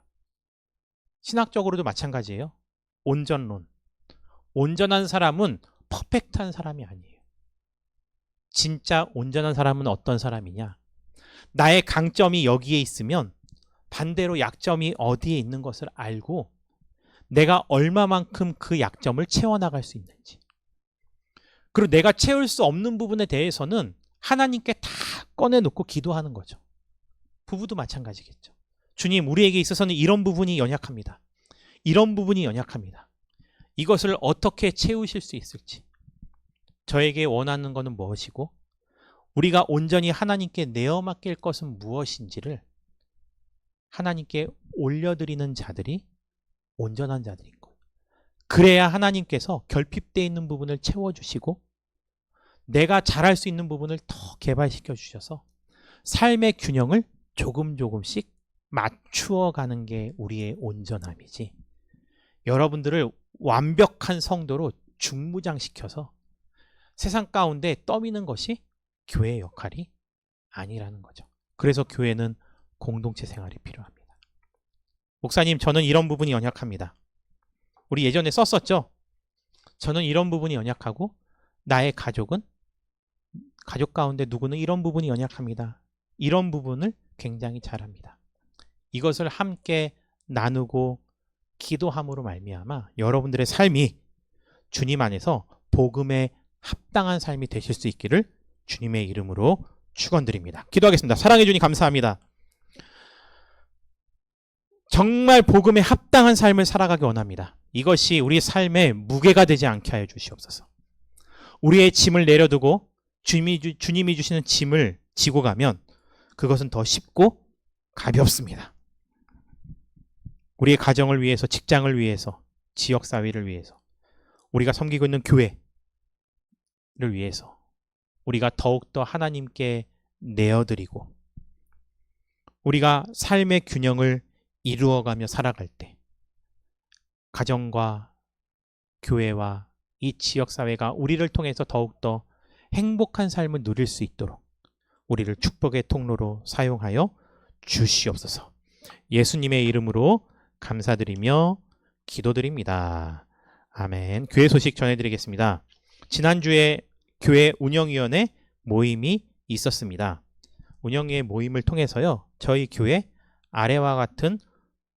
신학적으로도 마찬가지예요. 온전론. 온전한 사람은 퍼펙트한 사람이 아니에요. 진짜 온전한 사람은 어떤 사람이냐? 나의 강점이 여기에 있으면 반대로 약점이 어디에 있는 것을 알고 내가 얼마만큼 그 약점을 채워나갈 수 있는지. 그리고 내가 채울 수 없는 부분에 대해서는 하나님께 다 꺼내놓고 기도하는 거죠. 부부도 마찬가지겠죠. 주님, 우리에게 있어서는 이런 부분이 연약합니다. 이런 부분이 연약합니다. 이것을 어떻게 채우실 수 있을지. 저에게 원하는 것은 무엇이고 우리가 온전히 하나님께 내어 맡길 것은 무엇인지를 하나님께 올려드리는 자들이 온전한 자들인 거예요. 그래야 하나님께서 결핍되어 있는 부분을 채워주시고 내가 잘할 수 있는 부분을 더 개발시켜 주셔서 삶의 균형을 조금씩 맞추어가는 게 우리의 온전함이지 여러분들을 완벽한 성도로 중무장시켜서 세상 가운데 떠미는 것이 교회의 역할이 아니라는 거죠. 그래서 교회는 공동체 생활이 필요합니다. 목사님, 저는 이런 부분이 연약합니다. 우리 예전에 썼었죠? 저는 이런 부분이 연약하고 나의 가족 가운데 누구는 이런 부분이 연약합니다. 이런 부분을 굉장히 잘합니다. 이것을 함께 나누고 기도함으로 말미암아 여러분들의 삶이 주님 안에서 복음에 합당한 삶이 되실 수 있기를 주님의 이름으로 축원드립니다. 기도하겠습니다. 사랑해 주님 감사합니다. 정말 복음에 합당한 삶을 살아가기 원합니다. 이것이 우리 삶의 무게가 되지 않게 하여 주시옵소서. 우리의 짐을 내려두고 주님이 주시는 짐을 지고 가면 그것은 더 쉽고 가볍습니다. 우리의 가정을 위해서, 직장을 위해서, 지역사회를 위해서, 우리가 섬기고 있는 교회, 위해서 우리가 더욱더 하나님께 내어드리고 우리가 삶의 균형을 이루어가며 살아갈 때 가정과 교회와 이 지역사회가 우리를 통해서 더욱더 행복한 삶을 누릴 수 있도록 우리를 축복의 통로로 사용하여 주시옵소서. 예수님의 이름으로 감사드리며 기도드립니다. 아멘. 교회 소식 전해드리겠습니다. 지난주에 교회 운영위원회 모임이 있었습니다. 운영위의 모임을 통해서요, 저희 교회 아래와 같은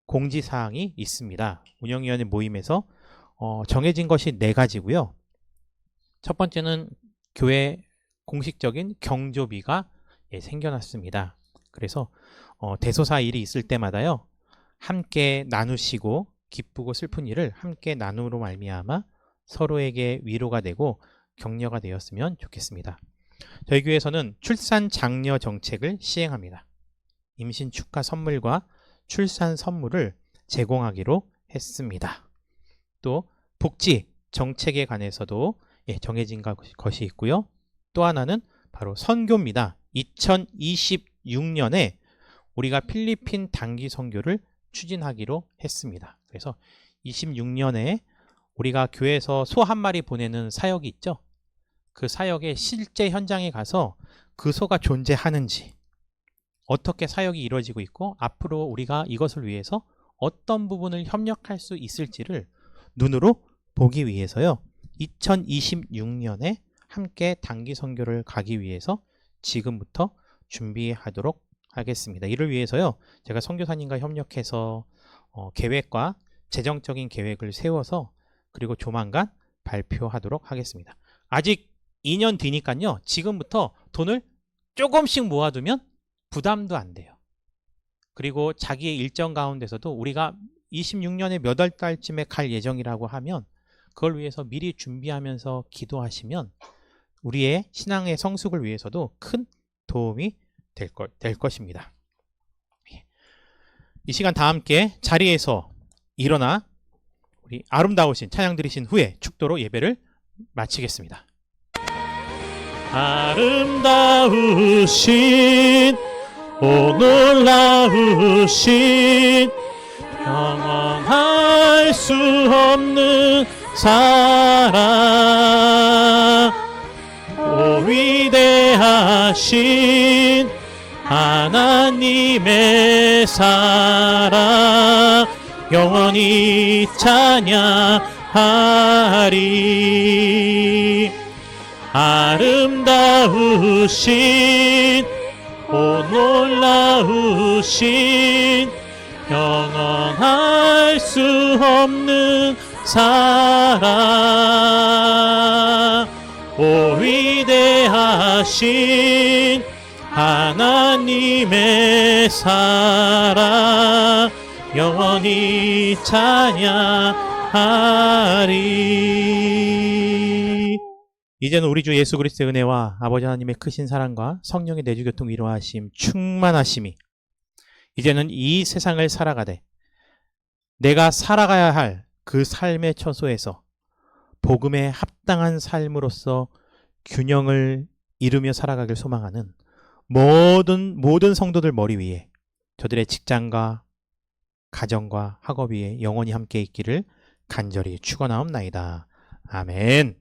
공지사항이 있습니다. 운영위원회 모임에서 정해진 것이 4가지고요. 첫 번째는 교회 공식적인 경조비가 생겨났습니다. 그래서 대소사 일이 있을 때마다요, 함께 나누시고 기쁘고 슬픈 일을 함께 나누므로 말미암아 서로에게 위로가 되고 격려가 되었으면 좋겠습니다. 저희 교회에서는 출산 장려 정책을 시행합니다. 임신 축하 선물과 출산 선물을 제공하기로 했습니다. 또 복지 정책에 관해서도 정해진 것이 있고요. 또 하나는 바로 선교입니다. 2026년에 우리가 필리핀 단기 선교를 추진하기로 했습니다. 그래서 26년에 우리가 교회에서 소 한 마리 보내는 사역이 있죠. 그 사역의 실제 현장에 가서 그 소가 존재하는지, 어떻게 사역이 이루어지고 있고 앞으로 우리가 이것을 위해서 어떤 부분을 협력할 수 있을지를 눈으로 보기 위해서요, 2026년에 함께 단기 선교를 가기 위해서 지금부터 준비하도록 하겠습니다. 이를 위해서요, 제가 선교사님과 협력해서 계획과 재정적인 계획을 세워서 그리고 조만간 발표하도록 하겠습니다. 아직 2년 뒤니까요, 지금부터 돈을 조금씩 모아두면 부담도 안 돼요. 그리고 자기의 일정 가운데서도 우리가 26년에 몇 월 달쯤에 갈 예정이라고 하면 그걸 위해서 미리 준비하면서 기도하시면 우리의 신앙의 성숙을 위해서도 큰 도움이 될 것입니다. 이 시간 다 함께 자리에서 일어나 우리 아름다우신 찬양 드리신 후에 축도로 예배를 마치겠습니다. 아름다우신 오 놀라우신 영원할 수 없는 사랑 오 위대하신 하나님의 사랑 영원히 찬양하리. 아름다우신 오 놀라우신 영원할 수 없는 사랑 오 위대하신 하나님의 사랑 영원히 찬양하리. 이제는 우리 주 예수 그리스도의 은혜와 아버지 하나님의 크신 사랑과 성령의 내주교통 위로하심 충만하심이 이제는 이 세상을 살아가되 내가 살아가야 할 그 삶의 처소에서 복음에 합당한 삶으로서 균형을 이루며 살아가길 소망하는 모든 성도들 머리 위에 저들의 직장과 가정과 학업 위에 영원히 함께 있기를 간절히 축원하옵나이다. 아멘.